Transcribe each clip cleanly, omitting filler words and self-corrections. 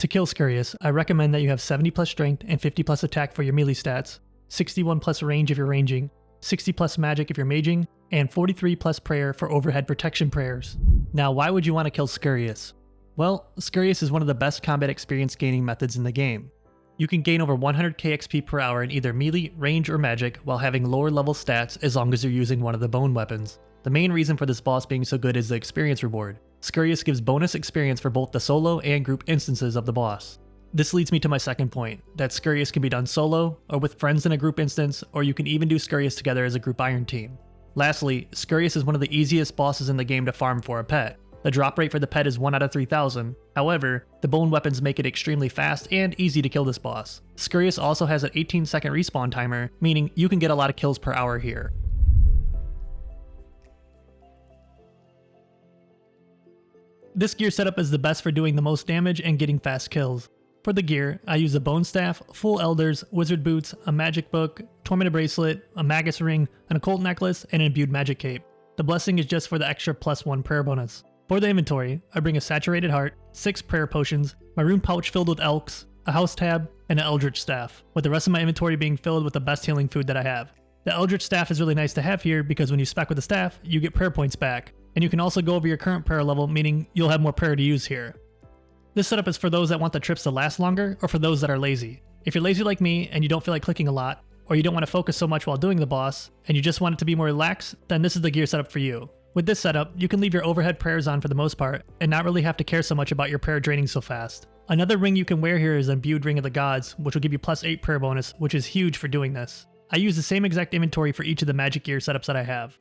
To kill Scurrius, I recommend that you have 70 plus strength and 50 plus attack for your melee stats, 61 plus range if you're ranging, 60 plus magic if you're maging, and 43 plus prayer for overhead protection prayers. Now, why would you want to kill Scurrius? Well, Scurrius is one of the best combat experience gaining methods in the game. You can gain over 100k XP per hour in either melee, range, or magic while having lower level stats as long as you're using one of the bone weapons. The main reason for this boss being so good is the experience reward. Scurrius gives bonus experience for both the solo and group instances of the boss. This leads me to my second point, that Scurrius can be done solo, or with friends in a group instance, or you can even do Scurrius together as a group iron team. Lastly, Scurrius is one of the easiest bosses in the game to farm for a pet. The drop rate for the pet is 1 out of 3,000, however, the bone weapons make it extremely fast and easy to kill this boss. Scurrius also has an 18-second respawn timer, meaning you can get a lot of kills per hour here. This gear setup is the best for doing the most damage and getting fast kills. For the gear, I use a bone staff, full elders, wizard boots, a magic book, tormented bracelet, a magus ring, an occult necklace, and an imbued magic cape. The blessing is just for the extra +1 prayer bonus. For the inventory, I bring a saturated heart, 6 prayer potions, my rune pouch filled with elks, a house tab, and an eldritch staff, with the rest of my inventory being filled with the best healing food that I have. The eldritch staff is really nice to have here because when you spec with the staff, you get prayer points back. And you can also go over your current prayer level, meaning you'll have more prayer to use here. This setup is for those that want the trips to last longer, or for those that are lazy. If you're lazy like me and you don't feel like clicking a lot, or you don't want to focus so much while doing the boss, and you just want it to be more relaxed, then this is the gear setup for you. With this setup, you can leave your overhead prayers on for the most part, and not really have to care so much about your prayer draining so fast. Another ring you can wear here is an imbued ring of the gods, which will give you +8 prayer bonus, which is huge for doing this. I use the same exact inventory for each of the magic gear setups that I have.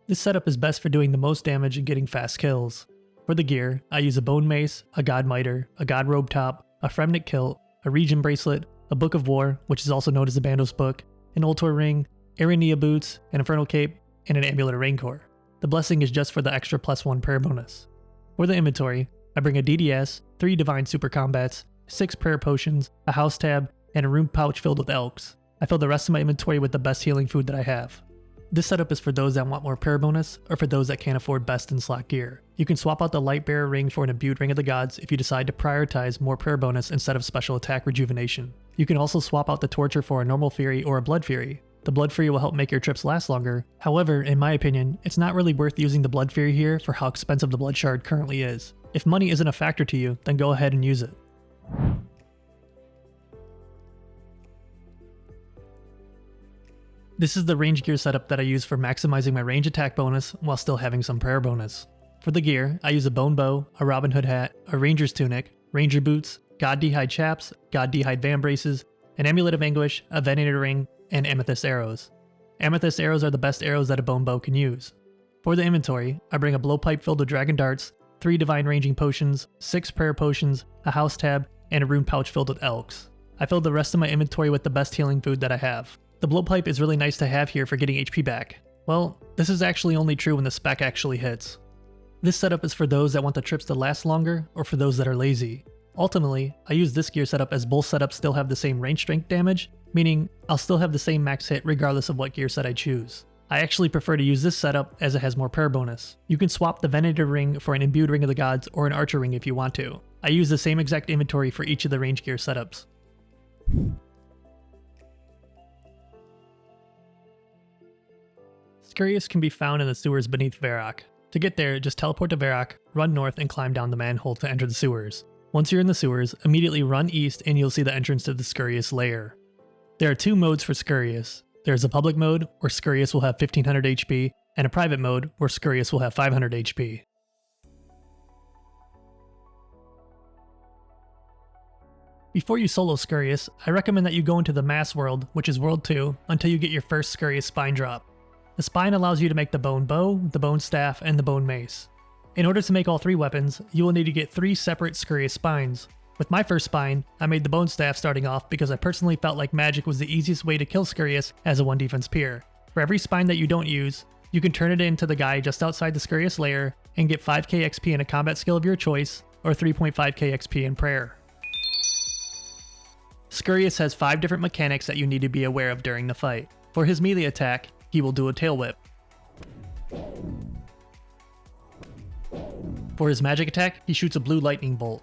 This setup is best for doing the most damage and getting fast kills. For the gear, I use a bone mace, a god miter, a god robe top, a Fremnik kilt, a region bracelet, a book of war, which is also known as the Bandos book, an Ultor ring, Arania boots, an infernal cape, and an amulet of rancor. The blessing is just for the extra +1 prayer bonus. For the inventory, I bring a DDS, 3 divine super combats, 6 prayer potions, a house tab, and a rune pouch filled with elks. I fill the rest of my inventory with the best healing food that I have. This setup is for those that want more prayer bonus, or for those that can't afford best in slot gear. You can swap out the light bearer ring for an imbued ring of the gods if you decide to prioritize more prayer bonus instead of special attack rejuvenation. You can also swap out the torture for a normal fury or a blood fury. The blood fury will help make your trips last longer. However, in my opinion, it's not really worth using the blood fury here for how expensive the blood shard currently is. If money isn't a factor to you, then go ahead and use it. This is the range gear setup that I use for maximizing my range attack bonus while still having some prayer bonus. For the gear, I use a bone bow, a Robin Hood hat, a ranger's tunic, ranger boots, god d'hide chaps, god d'hide van braces, an amulet of anguish, a venator ring, and amethyst arrows. Amethyst arrows are the best arrows that a bone bow can use. For the inventory, I bring a blowpipe filled with dragon darts, 3 divine ranging potions, 6 prayer potions, a house tab, and a rune pouch filled with elks. I filled the rest of my inventory with the best healing food that I have. The blowpipe is really nice to have here for getting HP back. Well, this is actually only true when the spec actually hits. This setup is for those that want the trips to last longer, or for those that are lazy. Ultimately, I use this gear setup as both setups still have the same range strength damage, meaning I'll still have the same max hit regardless of what gear set I choose. I actually prefer to use this setup as it has more prayer bonus. You can swap the Venator ring for an imbued ring of the gods or an archer ring if you want to. I use the same exact inventory for each of the range gear setups. Scurrius can be found in the sewers beneath Varrock. To get there, just teleport to Varrock, run north, and climb down the manhole to enter the sewers. Once you're in the sewers, immediately run east and you'll see the entrance to the Scurrius lair. There are 2 modes for Scurrius. There's a public mode, where Scurrius will have 1500 HP, and a private mode, where Scurrius will have 500 HP. Before you solo Scurrius, I recommend that you go into the Mass World, which is World 2, until you get your first Scurrius Spine drop. The Spine allows you to make the Bone Bow, the Bone Staff, and the Bone Mace. In order to make all 3 weapons, you will need to get 3 separate Scurrius Spines. With my first spine, I made the Bone Staff starting off because I personally felt like magic was the easiest way to kill Scurrius as a 1 defense peer. For every spine that you don't use, you can turn it into the guy just outside the Scurrius lair and get 5k XP in a combat skill of your choice, or 3.5k XP in prayer. Scurrius has 5 different mechanics that you need to be aware of during the fight. For his melee attack, he will do a tail whip. For his magic attack, he shoots a blue lightning bolt.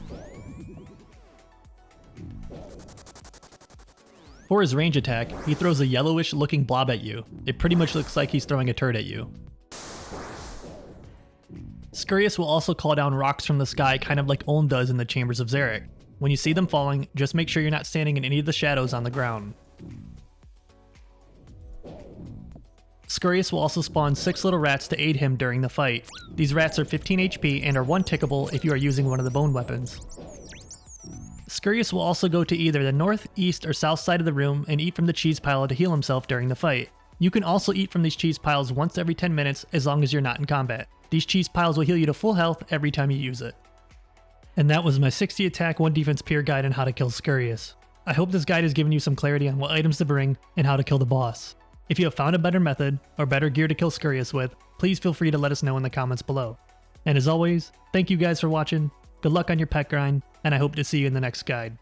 For his range attack, he throws a yellowish looking blob at you. It pretty much looks like he's throwing a turd at you. Scurrius will also call down rocks from the sky, kind of like Ulm does in the Chambers of Xeric. When you see them falling, just make sure you're not standing in any of the shadows on the ground. Scurrius will also spawn 6 little rats to aid him during the fight. These rats are 15 HP and are 1 tickable if you are using one of the bone weapons. Scurrius will also go to either the north, east, or south side of the room and eat from the cheese pile to heal himself during the fight. You can also eat from these cheese piles once every 10 minutes as long as you're not in combat. These cheese piles will heal you to full health every time you use it. And that was my 60 attack 1 defense peer guide on how to kill Scurrius. I hope this guide has given you some clarity on what items to bring and how to kill the boss. If you have found a better method or better gear to kill Scurrius with, please feel free to let us know in the comments below. And as always, thank you guys for watching, good luck on your pet grind, and I hope to see you in the next guide.